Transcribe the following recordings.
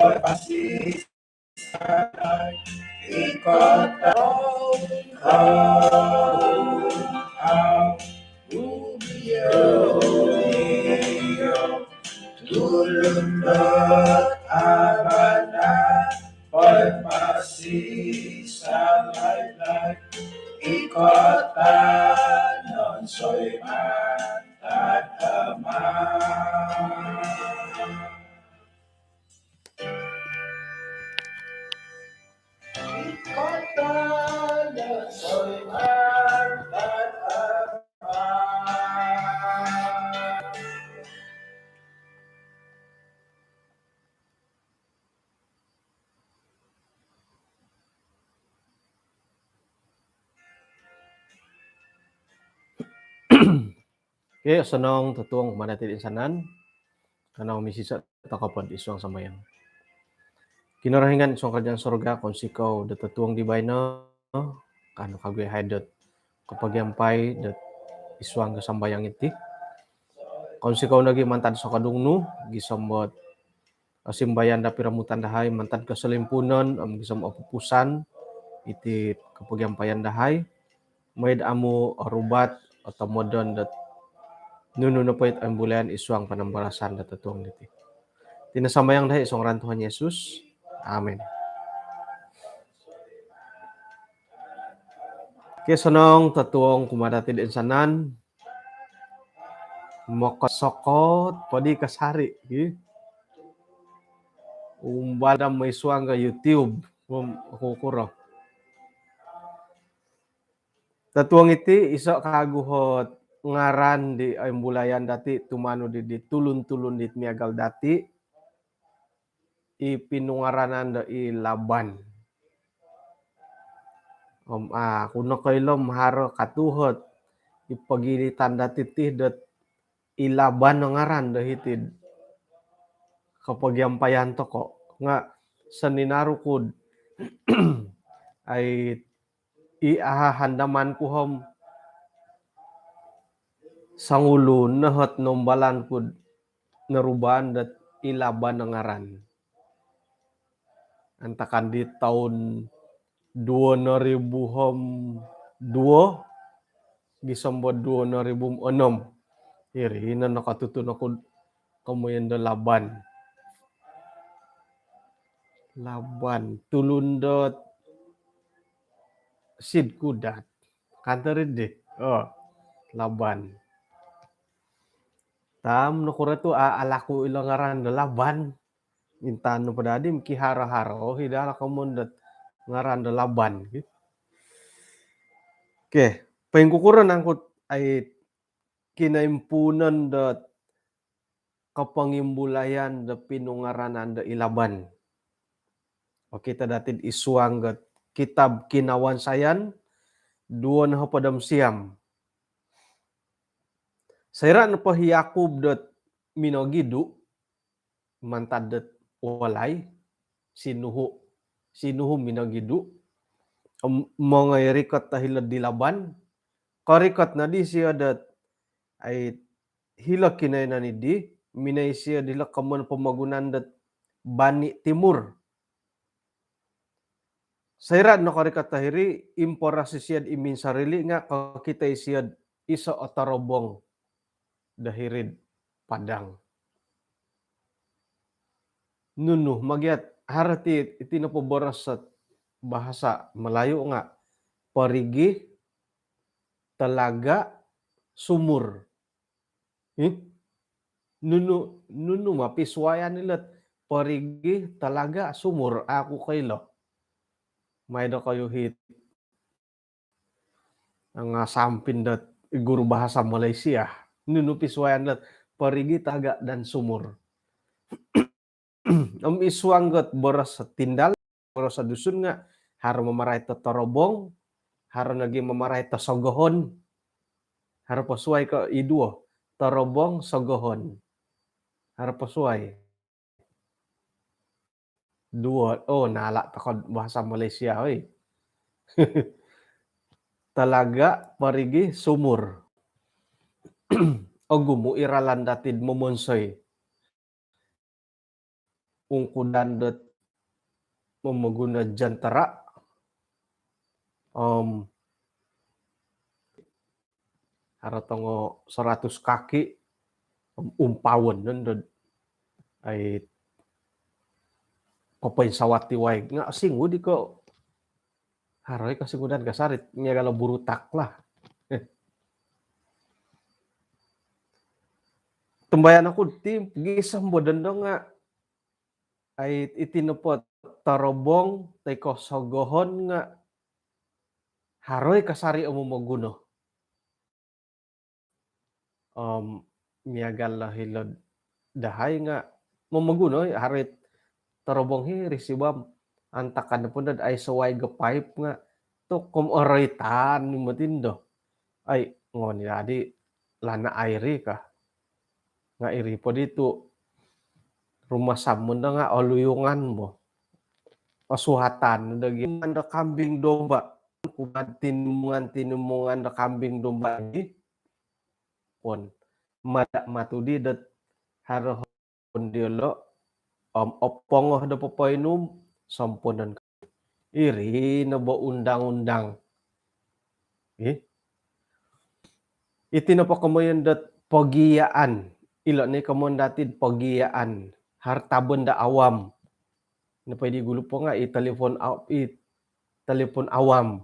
pasti sanay ikataw kau rubio tulunod abana pagpasi sa laylay ikatanon soy matatama. Ikatanon soy matatama. Okay, sanong tutuong manatil insanan kanang misisa takapod iswang samayang. Kinarahingan iswang kerjaan surga kung sikaw datutuong di bayno kano kagwe haydot kapag yampay dat iswang kasambayang iti. Kung sikaw nagi mantan sa kadungno gisambot simbayan da piramutan dahay mantan kasalimpunon gisam apupusan iti kapag yampayan dahay maid amo rubat atau modon dat nuno na po ang bulayan iswang panambarasan na tatuang niti. Tinasamayang dahi isang rantuhan Yesus. Amen. Kesanong tatuang kumadatid insanan mokosokot padi kasari. Umbada may iswang ka YouTube. Kukuro. Tatuang iti isa kaguhot ngaran di bulayan dati tumano di tulun-tulun di miagal dati ipinungaranan da ilaban. Kuno kailom haro katuhot ipagilitan dati dat ilaban ng ngaran da hitid kapag yampayan to ko nga sa ninarukod ay iahandaman ko hom sangulun nahat nombalan ko naruban dat ilaban ng ngaran. Antakan di tahun 2002 gisambot 2006 iri na nakatutun ako kamuyan da laban tulundot sid kudat kantarin di laban tam nakura tu alaku ilang ngaran da laban intano padadi kihara-haro hidala kamundat ngaran da laban. Okay, pengkukuran angkut ay kinaimpunan da kapangimbulayan da pinungaranan da ilaban. O kita datin iswang gat kitab kinawan sayan duon hapadam siam. Sayra na pa Yakub dat minogidu mantad dat walay sinuhu minogidu mga irikot tahilad di laban karikot na di siya dat ay hilak kinay na ni di minay siya dila kaman pamagunan dat bani timur sayra no karikat tahiri imporasi siya imin sarili nga kakitay siya isa otarobong dahirid padang nuno magyat harati itinapoboras sa bahasa Melayu nga parigi talaga sumur nuno mapiswayan nila parigi talaga sumur ako kaylo may da kayo hit ang sampin dat guru bahasa Malaysia nuno piswayan nila parigi talaga dan sumur iswanggot boras sa tindal boras sa dusun nga haro mamaray ta torobong haro nagi mamaray ta sogohon haro pasuay ka iduo torobong sogohon haro pasuay duo nala ta bahasa Malaysia oy talaga parigi sumur o gumu iralan datid momonsoy ungkudan det memeguna jantara haratongo 100 kaki umpawen nended ay kopay sawati wae nga singgu di ko haroy kasingudan kasarit nya kalau burutak lah. Tembayan aku tim gisam bodan dong nga ay itinupot tarobong teko sogohon nga haroy kasari amo maguno. Miagal lah hilod dahay nga mamaguno harit tarobong hi risibam antakan pun dad ay saway gapipe nga to kom oraitan ni matindo ay ngon yadi lana airi ka nga iri po dito rumah samun na nga oluyungan mo pasuhatan daging anda kambing domba kumat tinumungan da kambing domba ini pon mada matudi dat haro diolo opongoh da popoinum sampunan iri na ba undang-undang iti na pa kamoyan dat pagiyaan ilo ni kamon datid pagiyaan harta benda awam na pwede gulo po nga telepon awam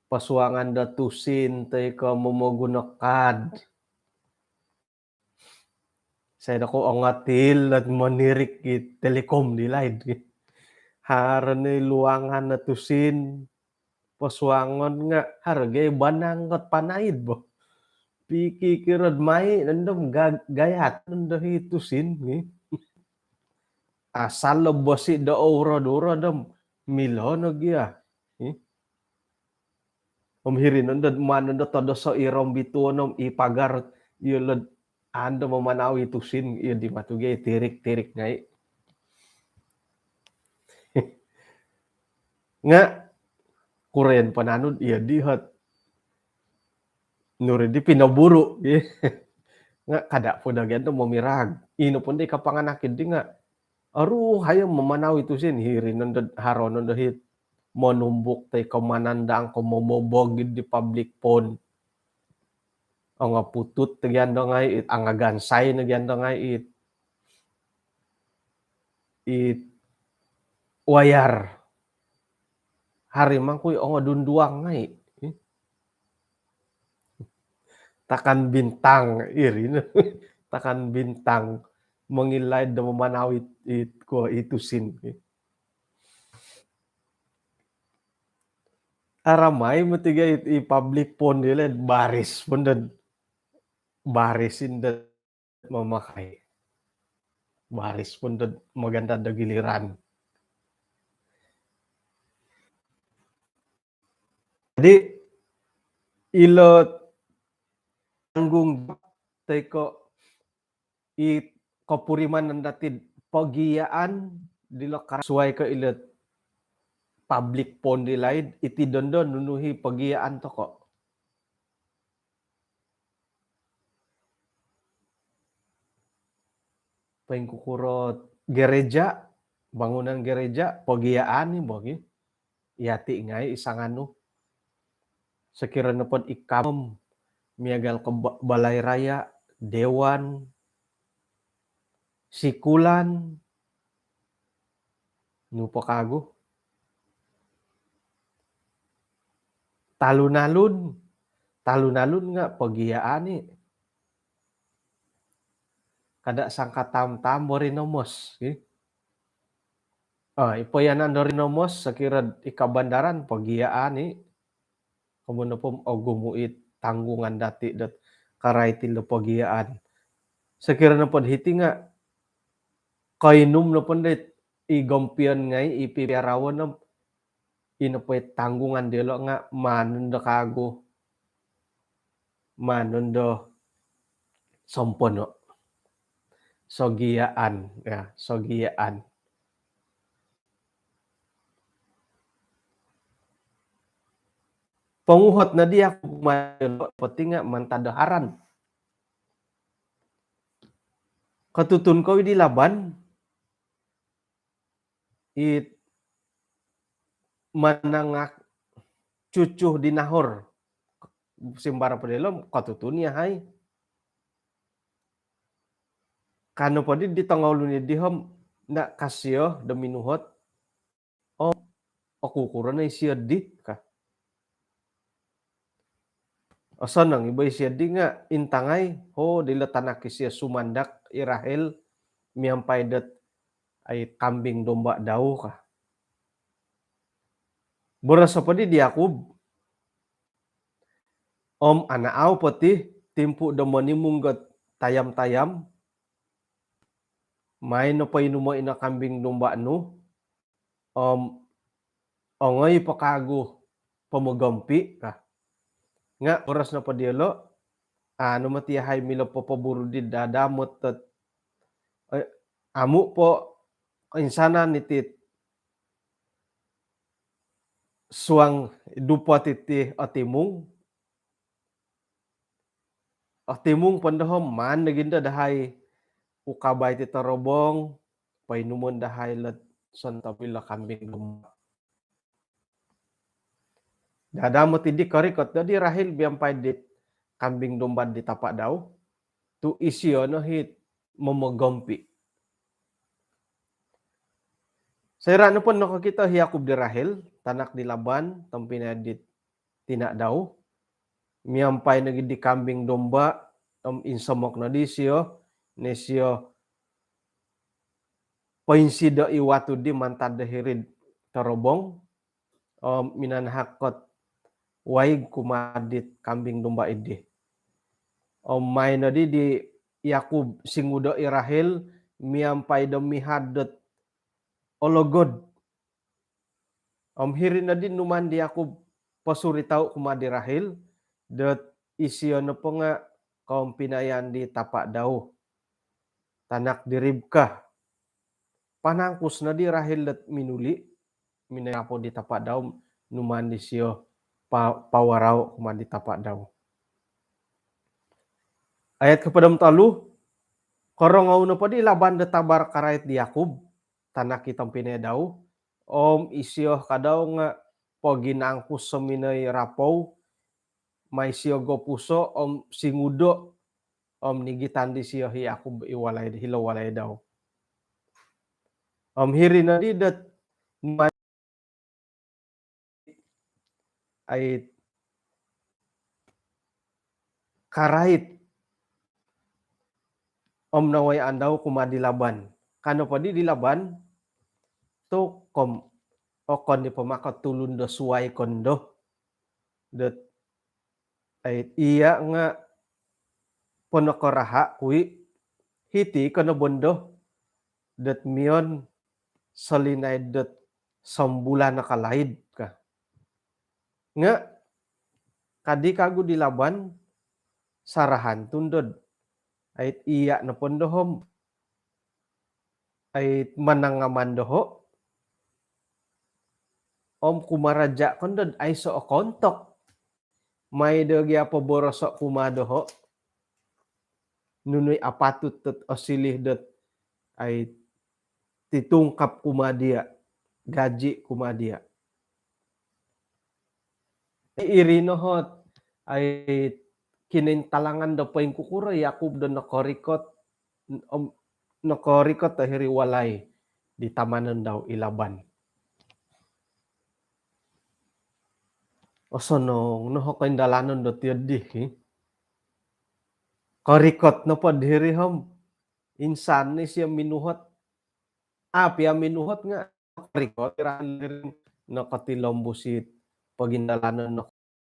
pasuangan da tusin tay ka momogunakad saya dako ongatil at manirik telekom dilaid haran ni luangan na tusin pasuangan nga hargay banangot panaid bo pikikirad mai nandom gayat nando hitusin asal bosi da ora dora dam milhono gia hirin nando manando todo so irom bituonom ipagar yulod ando mamanawi tusin iya di matuge tirik-tirik ngai nga kuren pananud iya dihat nuri di pinaburu nga kada po dagan to mamirag ino pun di kapanganakin di nga aru hayang mamanawi tusin hirin nando haron nando hit monumbuk tay kamanandang ko momobogid di public phone ang putut nagyan do ngay ang agansay nagyan do ngay it wayar hari mangkuy ang dunduang ngay takan bintang iri takan bintang mangilay da mamanawi ko itusin aramay matiga public phone nila baris pun dan barisin dan memakai baris pun dan maganda da giliran jadi ilot tanggung teko kopuriman nandatid pagiyaan dilokar suai ke ilot public phone dilaid iti dondon nunuhi pagiyaan to ko pengkukurot gereja bangunan gereja pagiyaan ni bogi yati ngai isanganu sekiranya pun ikam miagal ke balai raya dewan sikulan nupo kago talun-alun nga pagiyaan ni kada sangka tam-tam borinomos ipoyanan dorinomos sekira ikabandaran pagiyaan ni kemudian pom ogumuit tanggungan dati dat karay tilo pagiyaan sekira na pod hiti nga kainum na pon det igompian ngai ipipiarawon na inapoy tanggungan dilo nga manundo kago manundo sompono sogiyaan sogiyaan penguhot na dia pati nga mantadaharan katutun ko di laban it manangak cucuh dinahor simbara padelo katutunia hai kanu padi di tanggauluni dihom na kasio deminuhot aku kurana isia dit ka osanang iba isia di nga intangai ho diletanaki sia sumandak irahel miampai det ay kambing domba dau ka borasa padi di Yakub om ana au pati timpu demoni munggat tayam-tayam main no painumo ina kambing domba nu om ongoi pakagu pamogampi ka nga oras na padielo ano mati hay milo papaburu di dadamot tat amu po insana nitit suang dupa titi atimung pandahom man naginda dahay ukabay ti tarobong painuman dahay lat santa pila kambing domba dadamot idi karikot dadi rahil biampay dit kambing domba di tapak daw tu isyo no hit momogampi sayra no pun no kita Yakub di Rahel tanak di Laban tampina dit tina daw miampai nagi di kambing domba insamok na di siyo nesio painsida iwatu di mantad dahirid tarobong minanhakot waig kumadit kambing domba idi may na di Yakub singudo irahel miampai demi hadet ologod hirin na din numan di Yakub pasuri tau kumadi rahel det isyo na po nga kaum pinayan di tapak daw tanak di Ribka panangkus na di rahel det minuli minapo di tapak daw numan di siyo pawaraw kumadi tapak daw ayat kepadam talu korongaw na pa di laban de tabar karait di Yakub tanak kitang pinedaw isyo kadaw nga poginangkus seminay rapaw may siyo go puso singudo nigitan di siyo Yakub iwalay hilawalay daw hiri na di dat ay karait naway andaw kumadi laban kano pa di laban to okon di pamakat tulun do suway kondo dat ay iya nga ponokoraha kui hiti kono bondo dat mion salinay dat sambulan nakalaid ka nga kadi kagu di laban sarahan tundod ay iya na pondohom ay manangaman doho kumaraja kondod ay so kontok may dagya paboroso kumadoho nunoy apatut tet osilih det ay titungkap kumadia gaji kumadia irinohot ay kinintalangan do paing kukura Yakub do nakorikot tahiri walay di tamanan daw ilaban osonong no kain dalanon do tiadi korikot no pa diri hom insan ni siya minuhot pia minuhot nga korikot irahan no katilombusit pagindalanon no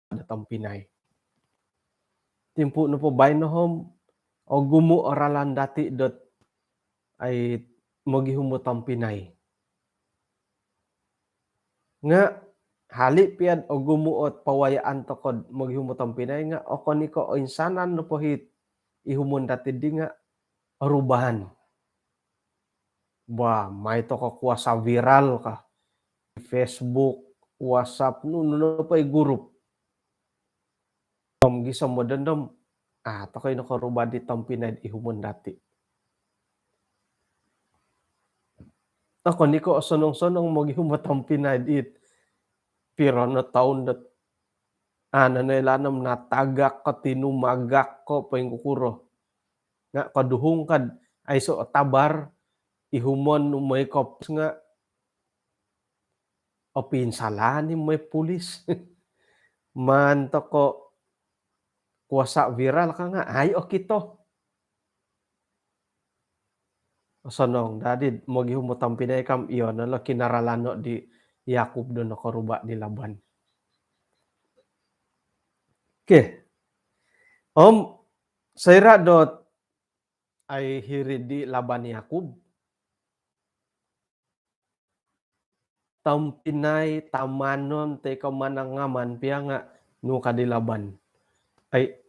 datang Pinay timpu no po bay no hom gumu oralan dati dot ay magihumutang Pinay nga hali piad gumuot pawayaan tokod maghumutang Pinay nga okoniko insanan no pohit ihumun dati di nga arubahan may to ka kuasa viral ka Facebook WhatsApp no pa grup gisam mo dandam to kayo nakarubad di tang Pinay ihumun dati Ako ni ko sonong-sonong maghihumat ang pinaydit. Pira na taon dat nailanam na tagak ka tinumagak ko paingkukuro. Nga kaduhong kad ay so tabar ihumon may kops nga o pinsalan ni may pulis. Man to ko kuasa viral ka nga ay o kito. Sonong dadid maghihumot ang pinaykam iyon na kinaralano di Yakub do nakaruba di Laban. Okay. Sayra dot ay hiridi Laban ni Yakub. Pinay tamanon te kamanangaman piya nga no kadilaban. Ay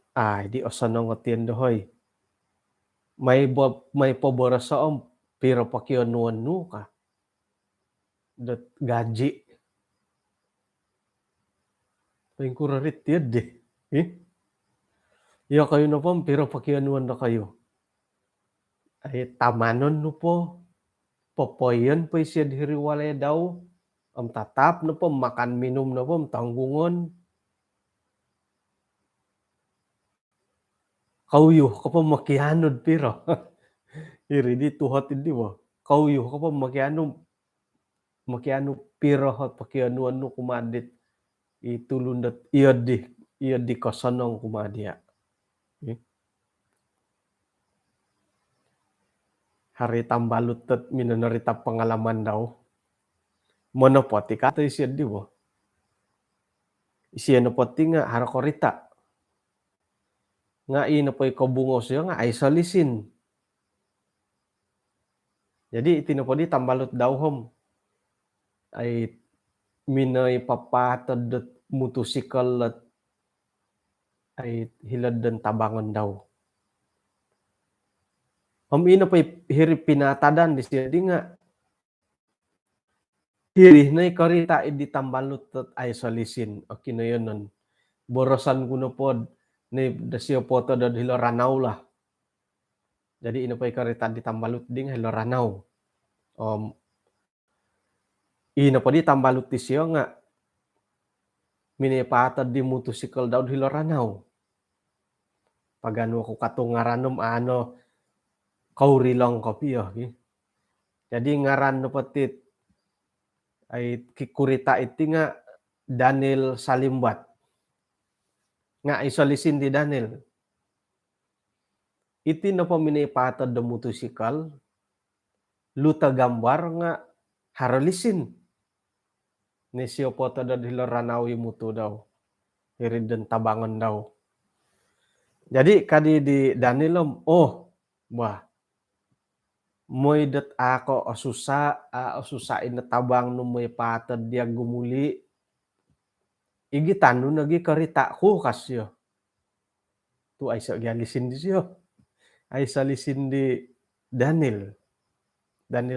di osanong atiendo hoy. May pabora sa pero pakionuan no ka. Dat gaji. Paing kurarit tiyad de. Iya kayo na po, pero pakionuan na kayo. Ay tamanon no po. Popoyan po siya dihiriwalay daw. Am tatap na po, makan minum na po, tanggungon. Kauyo ka po makianod pero. Iri di tuhat hindi mo. Kauyo ka po makiano pero hat pakianuan no kumadit. Itulundat iya di kasanong kumadia. Hari tambalut tat minanarita pengalaman daw. Monopoti kata siya di mo. Siya na poti nga harakorita. Nga ina po ikabungo siya nga ay salisin. Jadi itinapodi tambalut daw hom. Ay minay papatad at motosikal at ay hilad dan tabangan daw. Ina pa hirip pinatadan di siya di nga. Hirih na ikarita di tambalut at ay salisin. Okay na yun nun. Borosan ko na pod ni dasyo poto da Hiloranaw lah. Jadi ina pa ikarita di tambalut di nga Hiloranaw. Ina pa di tambalut di siya nga. Minipatad di motosikal daw di Hiloranaw. Pagano ko katungaranom kauri lang kapiyo. Jadi ngaran no patit ay kikurita iti nga Daniel Salimbat. Nga isalisin di Daniel. Iti na pa minipatad da motosikal. Luta gambar nga haralisin. Ni siya po ta da Hiloranaw imuto daw. Hirid dan tabangan daw. Jadi kadi di Daniel wah. Moy dat ako asusain na tabang no may patad dia gumuli. Igitan no nagi karita ko kasyo. Tu ay sa gyalisin di siya. Ay salisin di Daniel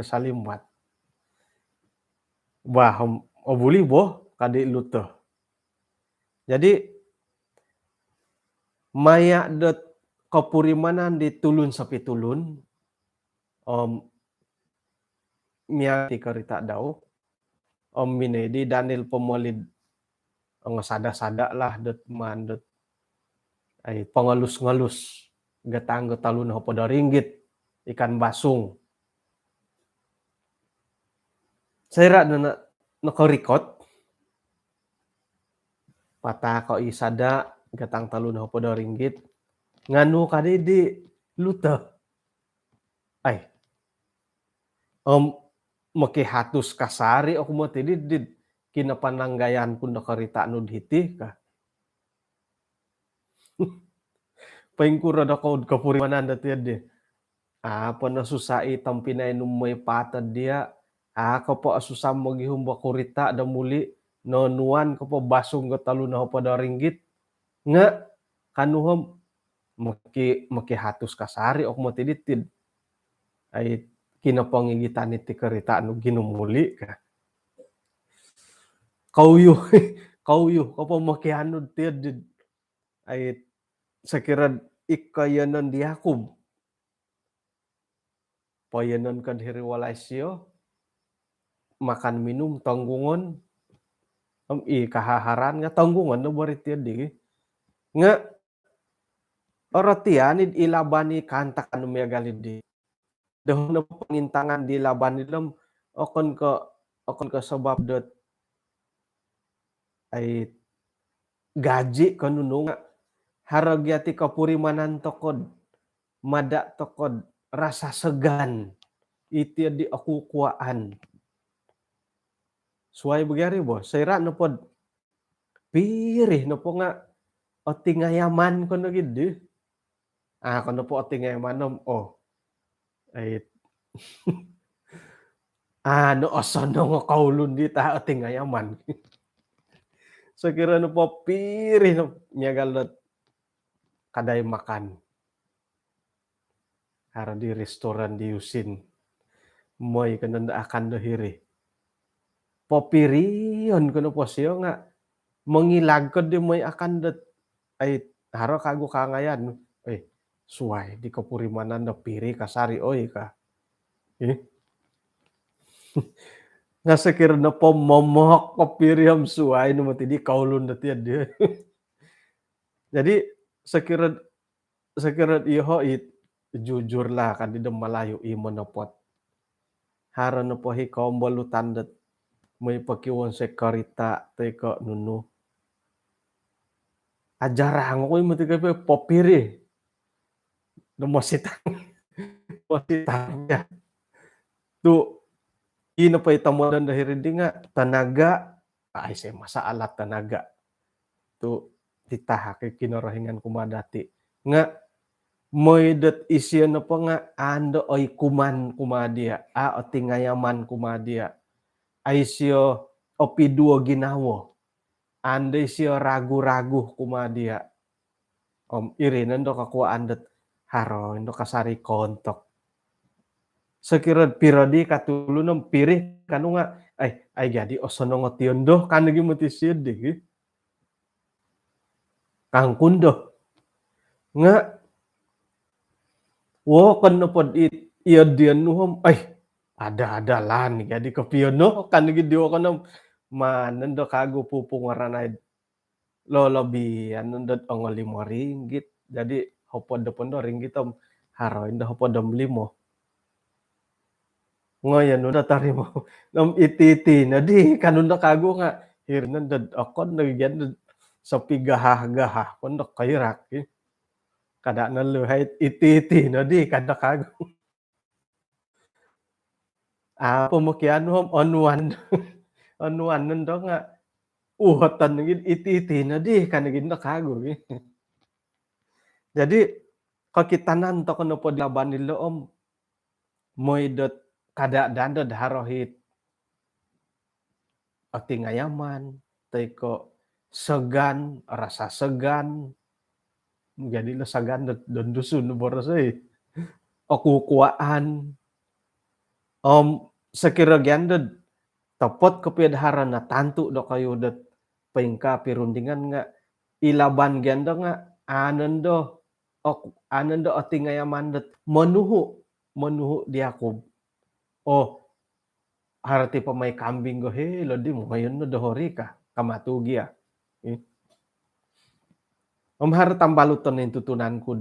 Salimbat. Wah, obuli boh kadi luto. Jadi maya dat kapurimanan di tulun sa pitulun. Miya ti karita daw. Minedi Daniel pemolid ang sada-sada lah dat mandat ay pangalus-ngalus gatang talun ho pada ringgit ikan basung. Sayra na nakarikot patako isada gatang talun ho pada ringgit nganu kadidi luta. Ay makihatus kasari ako mo tidid kinapananggayan kun nakarita no hiti ka. Paingkura da ko kapurimanan da tiad apa na susai tampinay no may patad dia. Ako po asusam maghihumba kurita da muli no nuan ko po basong gatalo na pada ringgit. Nga kanuhom makihatus kasari ako mo tidid ay kinapangigitan iti karita no ginumuli ka. Kauyo kapo makianod tiad ay sakirad ikayanan di Yakub. Payanan kan hiriwalay siyo. makan minum tanggungon kahaharan nga tanggungon no boritian di nga oratian ilabani kantak anu megalidi dahon na pangintangan di laban nilem okon ka sebab dot ay gaji kanunu nga haragyati kapurimanan tokod mada tokod rasa segan iti di aku kuaan suai begari bo saira no pod pirih no po nga o tingayaman ko na gid kono po o tingayaman nom ay ano osono nga kaulon di ta o tingayaman so kira no po pirih no nyagalot kaday makan hara di restoran di Yusin moy kananda akan dahiri popirion kuno po siyo nga mangilagkod di moy akan dat ay haro kago kangayan suway di kapurimanan na piri kasari oy ka nga sakir na po momok kapiriam suway no mati di kaulon dat yan di jadi sakira iho jujur lah kan di malayo imo na pot haro na po hikaw dat may pakiwan sekarita teko nunu ajarang ko mo tiga popiri no masitang ya tu ino pa itamodan dahil hindi nga tanaga ay say masalat tanaga tu titahak kinarahingan kumadati nga moy dat isya na pa nga ando oy kuman kumadia o tingayaman kumadia ay siyo opiduo ginawo ande siyo ragu-ragu kumadia iri nando kakuaan dat haro indo kasari kontok sekira pirodi katulunam pirih kanu nga ay jadi osono ngotiondo kan gi mutisid di kang kundo nga wo kan pod iya dian nuhom ada lan jadi kapiono kan gi dio kono manendo kago pupungaranay lolobian nundot ongol 5 ringgit jadi hopod pondo ringgit haro inda hopodom 5 ngoyan udah tarimo nom ititi na di kanunda kago nga hirnan dad akon nagyan sapi gahah pondok kairak kada na luhay ititi na di kada kago pumukian hom onwan nando nga uhotan ngid ititi na di kanagin na kago jadi kakitanan to kono pod laban nilo moy dot kada dandod harohit tingayaman teko segan rasa segan jadi lo sagan don dusun borosay okukuaan sekira gyandod topot kepiadharan na tantu do kayo dot pengka pirundingan nga ilaban gyanda nga anando o tingayaman dot manuhu di Yakob harati pa may kambing go lodi mo ngayon no dohori ka kamatugi har tambaluton ng tutunan ko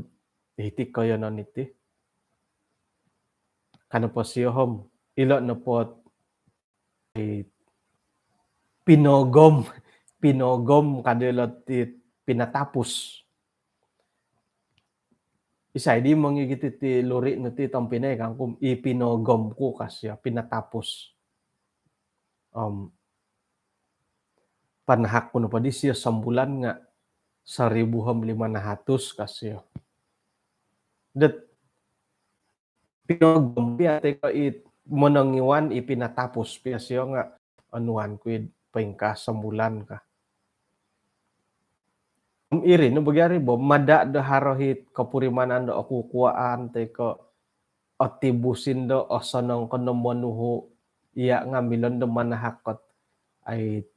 itik kayo non iti kano po siyo ilo no po pinogom kadilot pinatapos isay di mangigit iti luri no ti tampinay kang ipinogom ko kasya pinatapos panahak ko no pa di siya sambulan nga 1,500 kasyo dat pinogom ate ko monangiwan ipinatapos kasyo nga anuan ko pengka sambulan ka iri no bagyari bo mada do harohit kapurimanan do akukuaan teko otibusin do osonong kono monuhu iya ngambilon do manahakot ay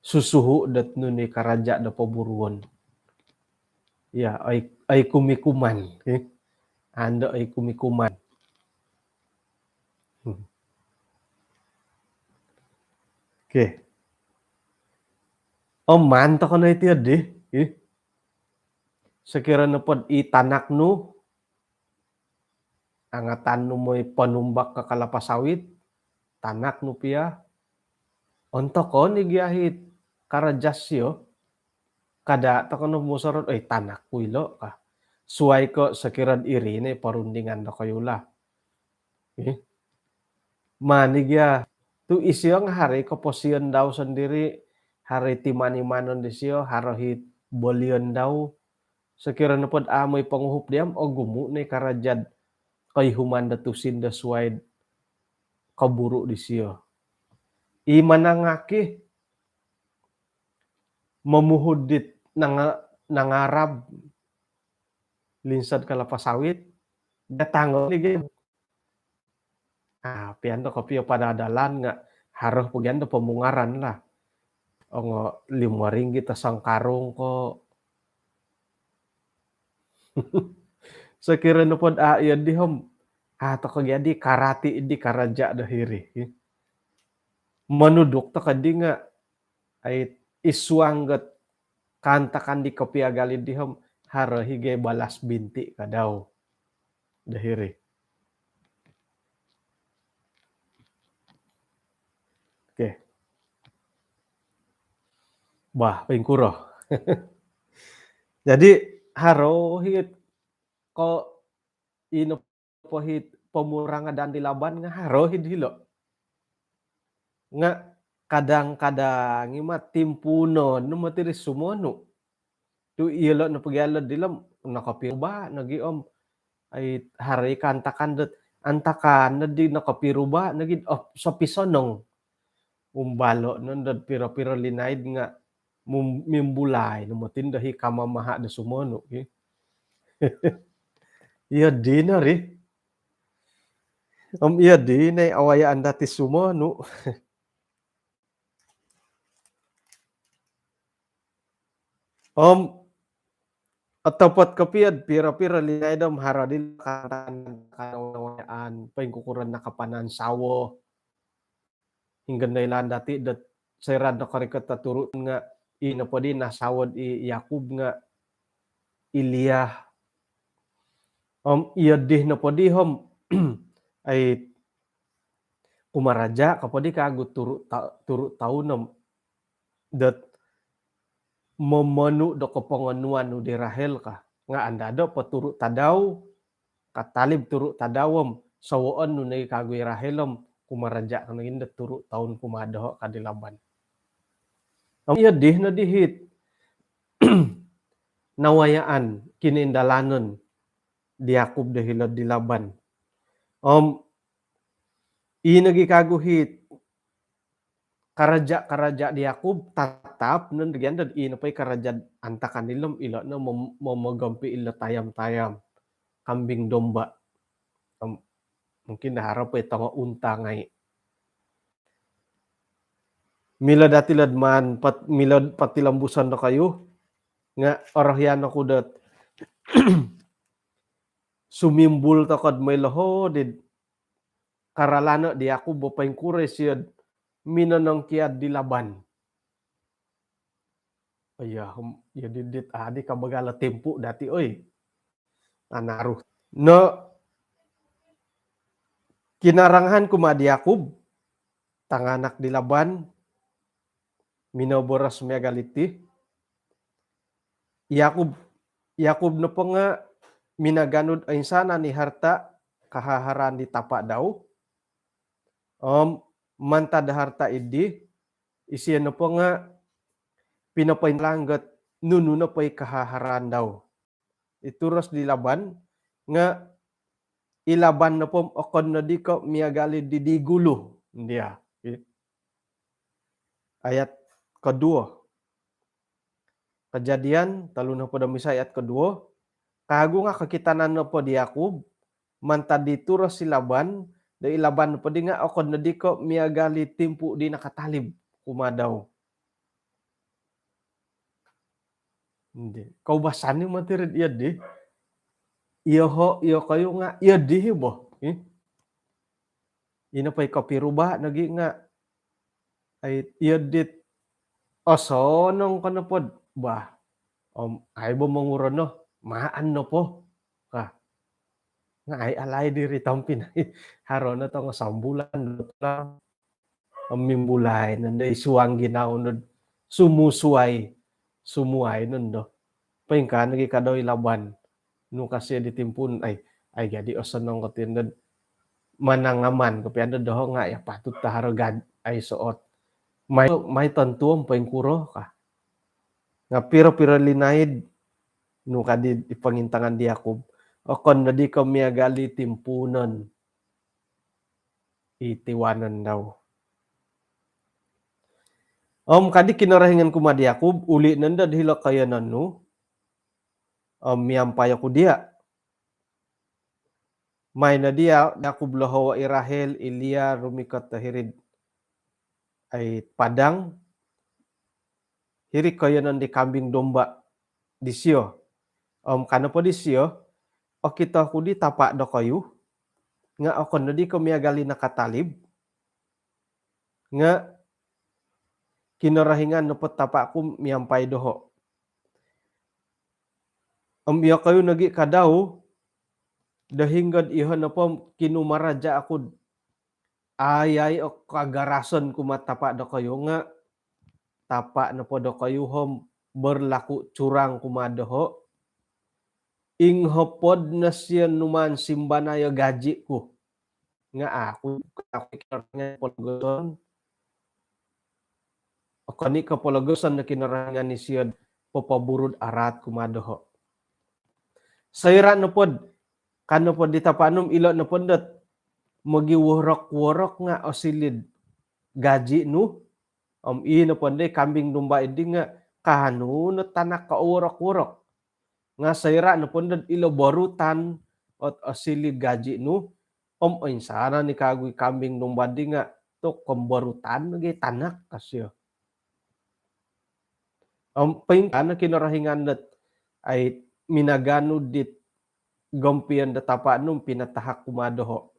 susuhu dat nuni karaja do paburuon ya ay kumikuman ando ay kumikuman Oke. Oh, mantap kono itu ya deh. Sekiranya pod itanaknu angatan nu moy panumbak ka kalapa sawit, tanak nu pia ontokon igiahit karajas yo kada tokono musorot tanak kuilo kah. Suai ko sekiran irine parundingan na kayula. Manigya tu isyong hari keposian daw sendiri hari timani-manon disyo harohit bolion daw sekiranya pod amoy panguhup diam o gumu ne karajad kay humanda tusin da suai kaburu disyo. I manangaki memuhudit nangarab linsad kalapa sawit datang lagi. Pian to kopi padadalan nga haroh pugian do pemungaran lah. Ongo 5 ringgit tasang karung ko. Sekiranya pod iya dihom to kagadi karati di karaja dahiri. Manuduk to kadi nga ay iswangget kantakan di kopi agali dihom haroh hige balas binti kadaw dahiri. Oke. Bah, pingkuro. Jadi harohit ko ino pohit pemuranga dan dilaban nga harohit hilo. Nga kadang-kadang ima timpunon no matiri sumono. Tu ilo na pagyalad dilam nakapiruba nagi ay hari kantakan det antakan na di nakapiruba nagi sa pisonong umbalo non dat pira-pira linaid nga mimbulay no matindahi kamamaha da sumono. Iya di na ri. Iya di na awayaan dati sumono. Atopot kapiad pira-pira linaidom haradil kanawayaan paingkukuran nakapanan sawo hingga nailan dati dat serad na karikat turut nga ina pa din nasawad i Yakub nga Iliyah. Iya dih na podihom ay kumaraja kapadi kagut turut taunom dat memenu do kepengenuan nu di Rahel kah nga andado paturut tadaw katalib turut tadawom sawoon nu nay kagoy Rahelom kumaraja kana inda turut taun kumadaho kadilaban. Iya dih na dihit nawayaan kinindalanon di Yakub dahilad di Laban. Inagi kaguhit karaja di Yakub tatap nun digyan dad ina pay karaja antakan nilom ilo na momogampi ilo tayam-tayam kambing domba. Mungkin naharap pay tonga unta ngay. Mila datilad man milad patilambusan na kayo nga orahyan ako dat sumimbul takad may laho did karalana di Yakub bopay kure siyad minanang kiad di Laban. Ya didit adi kabagala tempo dati oy. Anaruh. No kinaranghan kuma di Yakub tanganak di Laban minoboras megaliti. Yakub no po nga minaganod ay sana ni harta kahaharan di tapa daw. Mantad harta idi isiyan no po nga pinapainlanggat nuno na pa'y kahaharan daw. Ituros di Laban nga ilaban na po akon na di ko miyagali di gulo. Ndiya. Ayat kedua. Kejadian talun na po damisay ayat kedua. Kago nga kakitanan na po di Yakub mantad dituros si Laban da ilaban na po di nga akon na di ko miyagali timpu di nakatalib kumadaw. Hindi. Kaubasan yung matirid iya di. Iyo kayo nga iya di bo. Ina pa'y kapiruba nagi nga ay iadit osonong kana pod bah ay bo mangurono maan no po ka nga ay alay diri taong Pinay harona to nga sambulan lang mimimbulay nanday suwang ginaunod sumusuway sumuay nun do paingka nagi kadoy laban no kasi ditimpun ay gadi osonong katinod manangaman kapiado doho nga ya patut taharagad ay suot may tantuom paingkuro ka nga piro-piro linaid no kadi ipangintangan di Yakob okon na di ka miagali timpunon itiwanan daw kadi kinarahingan kuma di Yakob uli nanda dihila kayanan no miampay ako dia may na dia Yakob lahawa Rahel Elia rumikat tahirid ay padang hirik kayanan di kambing domba di siyo kana po di siyo o kita ko di tapak do kayu nga okon na di ko miagali nakatalib nga kinarahingan no tapak ko miampay doho iya kayo nagi kadaw dahinggad iha na po kinumaraja ako ayay o kagarason kumatapak do kayo nga tapak na po do kayo hom berlaku curang kumadoho inghopod na siya numan simbanaya gaji ko nga ako kinarahingan polagoson o kani kapolagoson na kinarahingan ni siya papaburod arat kumadoho sayra na pod kano pod ditapanom ilo na pod dat magiworok-worok nga o silid gaji no ina pod day kambing domba idi nga kahano na tanak ka worok-worok nga sayra na pod dat ilo barutan at o silid gaji no insana ni kagoy kambing domba di nga to kombarutan nagay tanak kasyo paingka na kinarahingan dat ay minagano dit gompian da tapa nung pinatahak kumadoho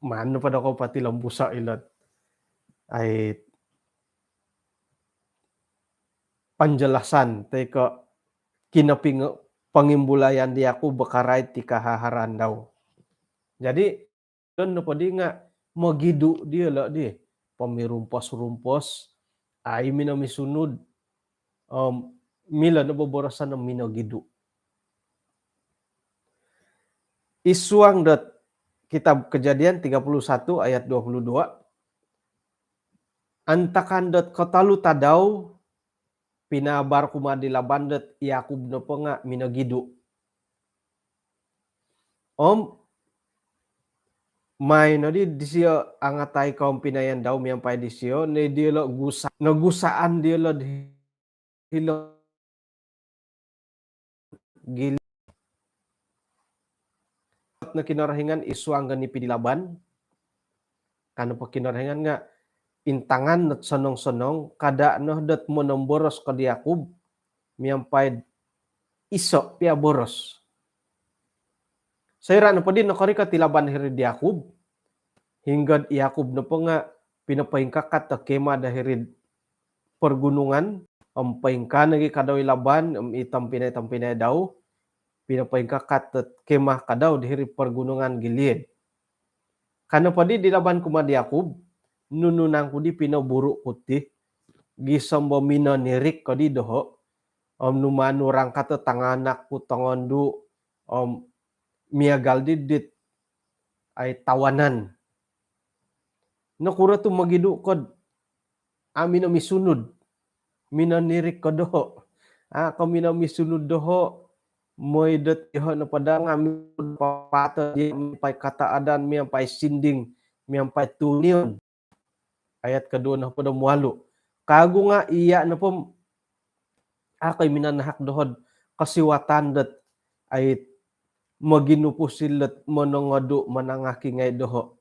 mano pa ako pati lambusa ilot ay panjelasan teko kinaping pangimbulayan di ako bakaray ti kahaharan daw jadi doon na pa di nga magidu dia la di pamirumpos-rumpos ay minamisunod mila nababorasan ng minagidu isuang dat kitab Kejadian 31 ayat 22 antakan dat katalu tadaw pinabar kumadi laban dat Yakub na po nga minagidu may no di siya angatay kaum pinayan daw miyampay di siya ni di lo nagusaan di lo hilo gili na kinarahingan isuang gani pidilaban kano pa kinarahingan nga intangan at sonong-sonong kada no dat mo nomboros ka di Yakub miyampay iso pia boros sayra na po din nakari ka tilaban hiri di Yakub hinggad Yakub na po nga pinapahingkakat na kema dahirid pergunungan paingka nagi kadaw ilaban itampinay daw pinapahingkakat at kema kadaw dahiri pergunungan Gilead kano pa di dilaban kuma di Yakub nununang ko di pinaburo ko ti gisamba minanirik ko di doho numanurang kata tanganak ko tangondu miagal didit ay tawanan nakura to magidu kod amin na misunod minanirik ko doho kami na misunod doho moy dat iho na padang amin papata di pay kataadan miyampay sinding miyampay tunion ayat kedua na pada mualu kago nga iya na po akay minanahak dohod kasiwatan dat ay maginupo silat manangadu manangaki ngay doho